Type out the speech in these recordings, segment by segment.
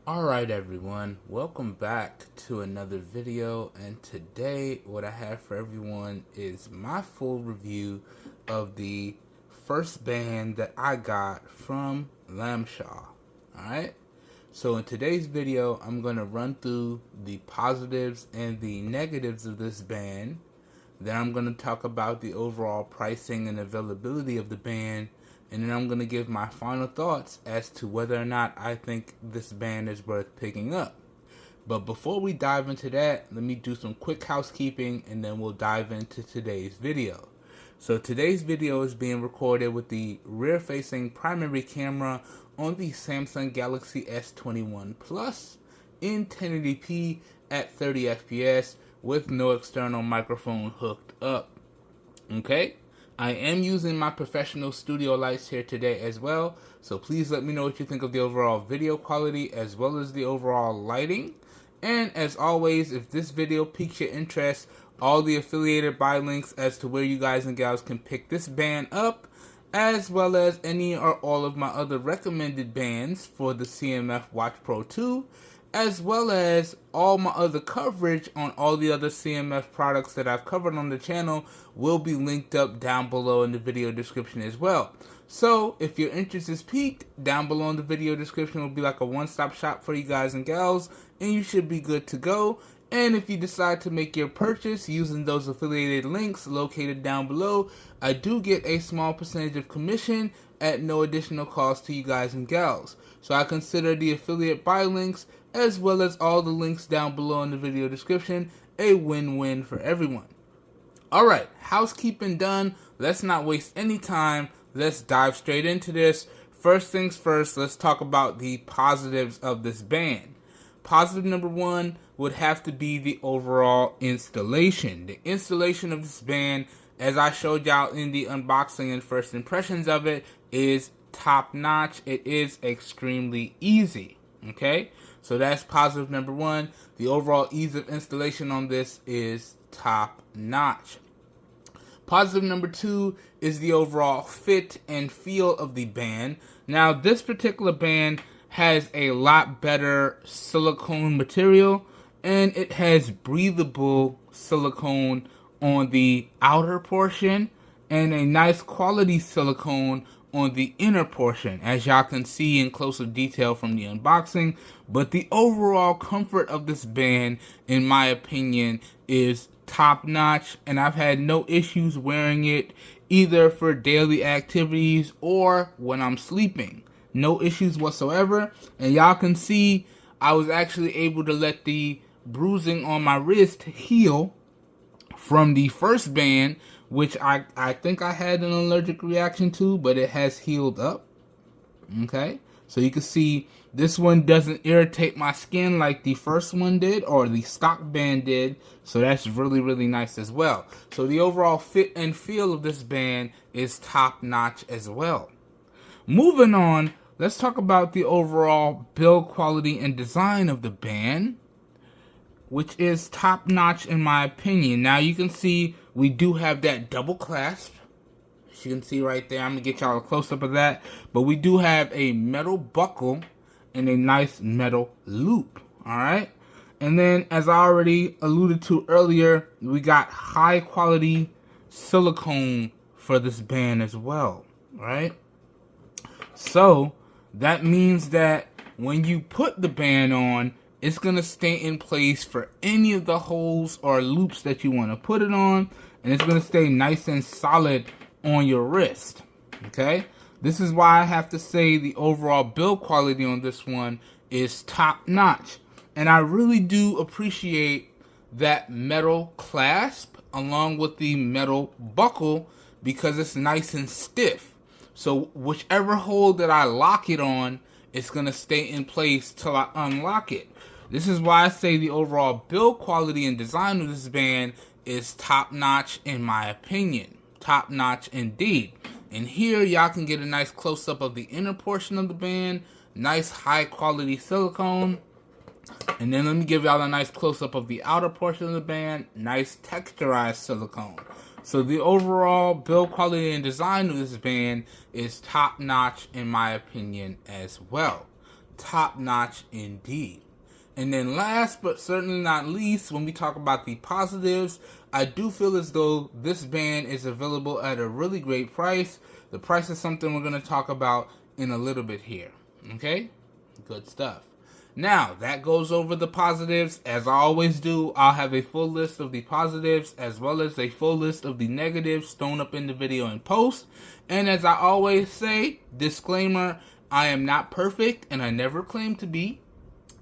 Alright everyone, welcome back to another video, and today what I have for everyone is my full review of the first band that I got from Lamshaw. Alright, so in today's video I'm going to run through the positives and the negatives of this band. Then I'm going to talk about the overall pricing and availability of the band. And then I'm going to give my final thoughts as to whether or not I think this band is worth picking up. But before we dive into that, let me do some quick housekeeping and then we'll dive into today's video. So today's video is being recorded with the rear-facing primary camera on the Samsung Galaxy S21 Plus in 1080p at 30 FPS with no external microphone hooked up. Okay? I am using my professional studio lights here today as well, so please let me know what you think of the overall video quality as well as the overall lighting. And as always, if this video piques your interest, all the affiliated buy links as to where you guys and gals can pick this band up, as well as any or all of my other recommended bands for the CMF Watch Pro 2, as well as all my other coverage on all the other CMF products that I've covered on the channel will be linked up down below in the video description as well. So if your interest is piqued, down below in the video description will be like a one-stop shop for you guys and gals, and you should be good to go. And if you decide to make your purchase using those affiliated links located down below, I do get a small percentage of commission at no additional cost to you guys and gals. So I consider the affiliate buy links as well as all the links down below in the video description a win-win for everyone. Alright, housekeeping done. Let's not waste any time. Let's dive straight into this. First things first, let's talk about the positives of this band. Positive number one would have to be the overall installation. The installation of this band, as I showed y'all in the unboxing and first impressions of it, is top notch. It is extremely easy. Okay, so that's positive number one. The overall ease of installation on this is top notch. Positive number two is the overall fit and feel of the band. Now, this particular band has a lot better silicone material, and it has breathable silicone on the outer portion and a nice quality silicone on the inner portion, as y'all can see in closer detail from the unboxing. But the overall comfort of this band, in my opinion, is top notch, and I've had no issues wearing it either for daily activities or when I'm sleeping. No issues whatsoever. And y'all can see I was actually able to let the bruising on my wrist heal from the first band, which I think I had an allergic reaction to, but it has healed up. Okay, so you can see this one doesn't irritate my skin like the first one did, or the stock band did, so that's really, really nice as well. So the overall fit and feel of this band is top notch as well. Moving on, let's talk about the overall build quality and design of the band, which is top notch in my opinion. Now you can see we do have that double clasp. As you can see right there, I'm going to get y'all a close-up of that. But we do have a metal buckle and a nice metal loop. Alright? And then, as I already alluded to earlier, we got high-quality silicone for this band as well. Right? So, that means that when you put the band on, it's going to stay in place for any of the holes or loops that you want to put it on. And it's going to stay nice and solid on your wrist. Okay? This is why I have to say the overall build quality on this one is top notch. And I really do appreciate that metal clasp along with the metal buckle, because it's nice and stiff. So whichever hole that I lock it on, it's going to stay in place till I unlock it. This is why I say the overall build quality and design of this band is top notch in my opinion. Top notch indeed. And here y'all can get a nice close up of the inner portion of the band. Nice high quality silicone. And then let me give y'all a nice close up of the outer portion of the band. Nice texturized silicone. So the overall build quality and design of this band is top notch in my opinion as well. top notch indeed. And then last but certainly not least, when we talk about the positives, I do feel as though this band is available at a really great price. The price is something we're going to talk about in a little bit here. Okay? Good stuff. Now, that goes over the positives. As I always do, I'll have a full list of the positives as well as a full list of the negatives thrown up in the video in post. And as I always say, disclaimer, I am not perfect and I never claim to be.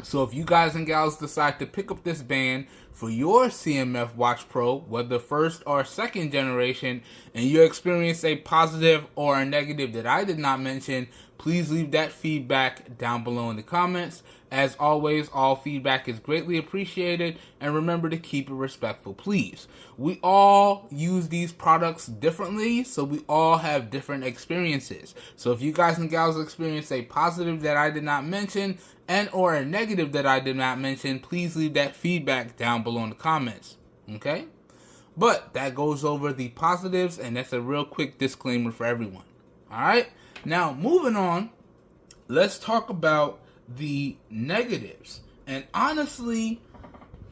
So if you guys and gals decide to pick up this band for your CMF Watch Pro, whether first or second generation, and you experience a positive or a negative that I did not mention, please leave that feedback down below in the comments. As always, all feedback is greatly appreciated, and remember to keep it respectful, please. We all use these products differently, so we all have different experiences. So if you guys and gals experience a positive that I did not mention, and or a negative that I did not mention, please leave that feedback down below in the comments, okay? But that goes over the positives, and that's a real quick disclaimer for everyone, all right? Now, moving on, let's talk about the negatives. And honestly,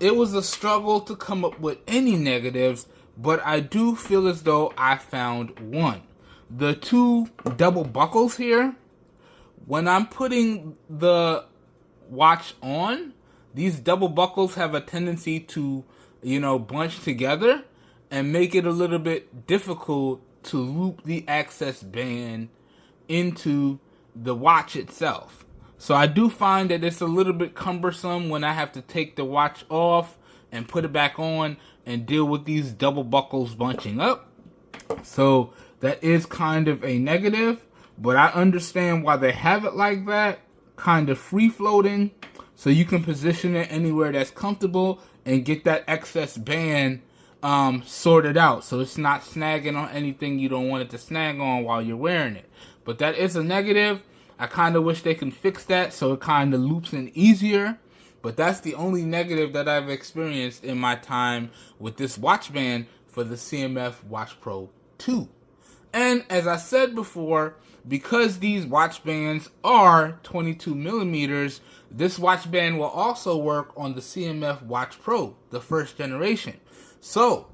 it was a struggle to come up with any negatives, but I do feel as though I found one. The two double buckles here, when I'm putting the watch on, these double buckles have a tendency to, bunch together and make it a little bit difficult to loop the access band into the watch itself. So I do find that it's a little bit cumbersome when I have to take the watch off and put it back on and deal with these double buckles bunching up. So that is kind of a negative, but I understand why they have it like that, kind of free floating, so you can position it anywhere that's comfortable and get that excess band sorted out, so it's not snagging on anything you don't want it to snag on while you're wearing it. But that is a negative. I kind of wish they can fix that so it kind of loops in easier. But that's the only negative that I've experienced in my time with this watch band for the CMF Watch Pro 2. And as I said before, because these watch bands are 22 millimeters, this watch band will also work on the CMF Watch Pro, the first generation. So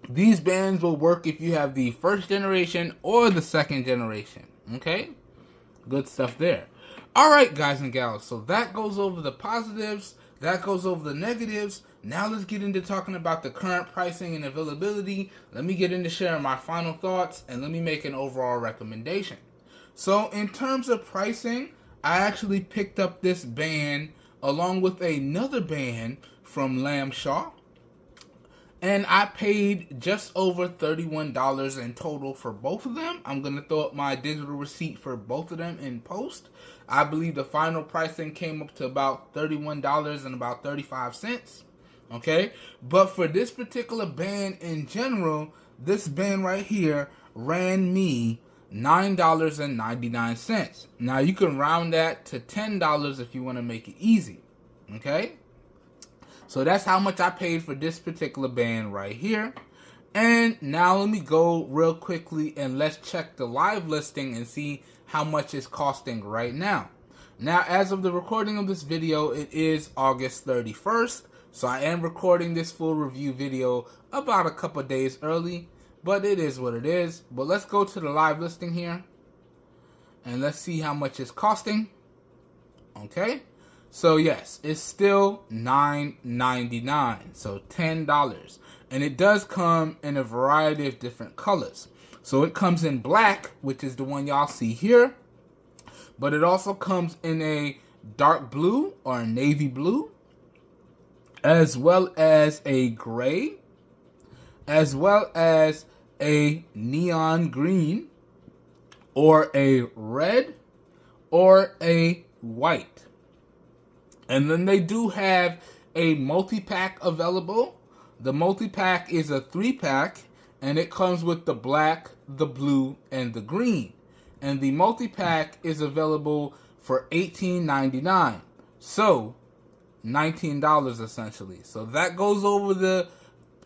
these bands will work if you have the first generation or the second generation. Okay? Good stuff there. Alright, guys and gals, so that goes over the positives, that goes over the negatives. Now let's get into talking about the current pricing and availability. Let me get into sharing my final thoughts, and let me make an overall recommendation. So in terms of pricing, I actually picked up this band along with another band from Lamshaw, and I paid just over $31 in total for both of them. I'm going to throw up my digital receipt for both of them in post. I believe the final pricing came up to about $31 and about 35 cents. Okay? But for this particular band in general, this band right here ran me $9.99. Now you can round that to $10 if you want to make it easy. Okay? So that's how much I paid for this particular band right here. And now let me go real quickly and let's check the live listing and see how much it's costing right now. Now, as of the recording of this video, it is August 31st. So I am recording this full review video about a couple days early, but it is what it is. But let's go to the live listing here and let's see how much it's costing. Okay. So yes, it's still $9.99, so $10. And it does come in a variety of different colors. So it comes in black, which is the one y'all see here. But it also comes in a dark blue or a navy blue, as well as a gray, as well as a neon green, or a red, or a white. And then they do have a multi-pack available. The multi-pack is a 3-pack, and it comes with the black, the blue, and the green. And the multi-pack is available for $18.99. So, $19 essentially. So that goes over the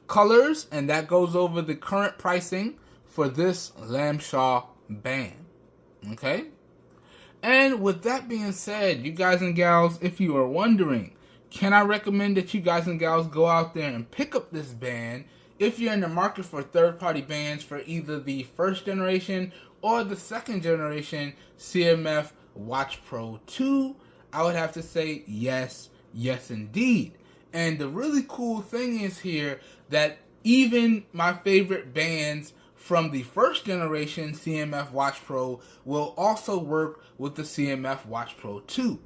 colors, and that goes over the current pricing for this Lamshaw band. Okay? And with that being said, you guys and gals, if you are wondering, can I recommend that you guys and gals go out there and pick up this band if you're in the market for third-party bands for either the first generation or the second generation CMF Watch Pro 2? I would have to say yes, yes indeed. And the really cool thing is here that even my favorite bands from the first generation CMF Watch Pro will also work with the CMF Watch Pro 2.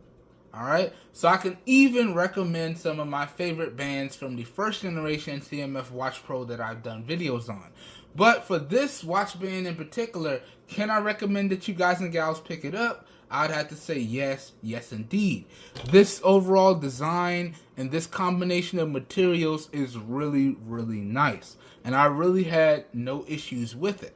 Alright, so I can even recommend some of my favorite bands from the first generation CMF Watch Pro that I've done videos on. But for this watch band in particular, can I recommend that you guys and gals pick it up? I'd have to say yes, yes indeed. This overall design and this combination of materials is really, really nice. And I really had no issues with it.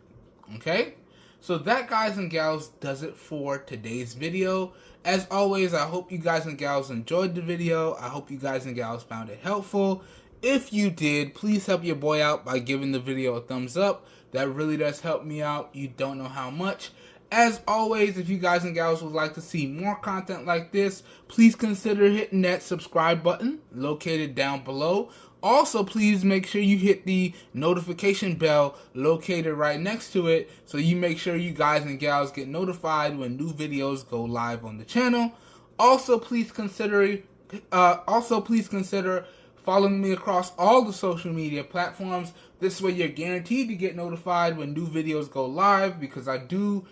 Okay? So that, guys and gals, does it for today's video. As always, I hope you guys and gals enjoyed the video. I hope you guys and gals found it helpful. If you did, please help your boy out by giving the video a thumbs up. That really does help me out. You don't know how much. As always, if you guys and gals would like to see more content like this, please consider hitting that subscribe button located down below. Also, please make sure you hit the notification bell located right next to it so you make sure you guys and gals get notified when new videos go live on the channel. Also, please consider following me across all the social media platforms. This way you're guaranteed to get notified when new videos go live, because I do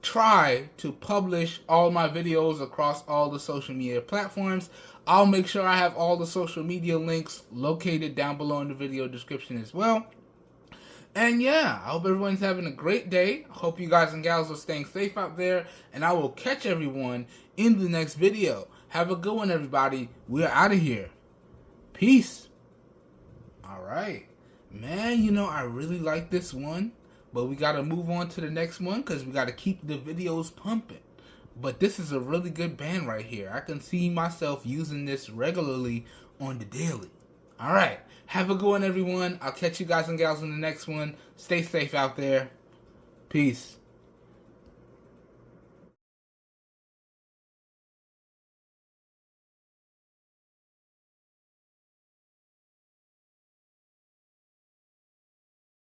try to publish all my videos across all the social media platforms. I'll make sure I have all the social media links located down below in the video description as well. And yeah, I hope everyone's having a great day. I hope you guys and gals are staying safe out there, and I will catch everyone in the next video. Have a good one, everybody. We're out of here. Peace. Alright. Man, you know, I really like this one. But we got to move on to the next one because we got to keep the videos pumping. But this is a really good band right here. I can see myself using this regularly on the daily. Alright. Have a good one, everyone. I'll catch you guys and gals in the next one. Stay safe out there. Peace.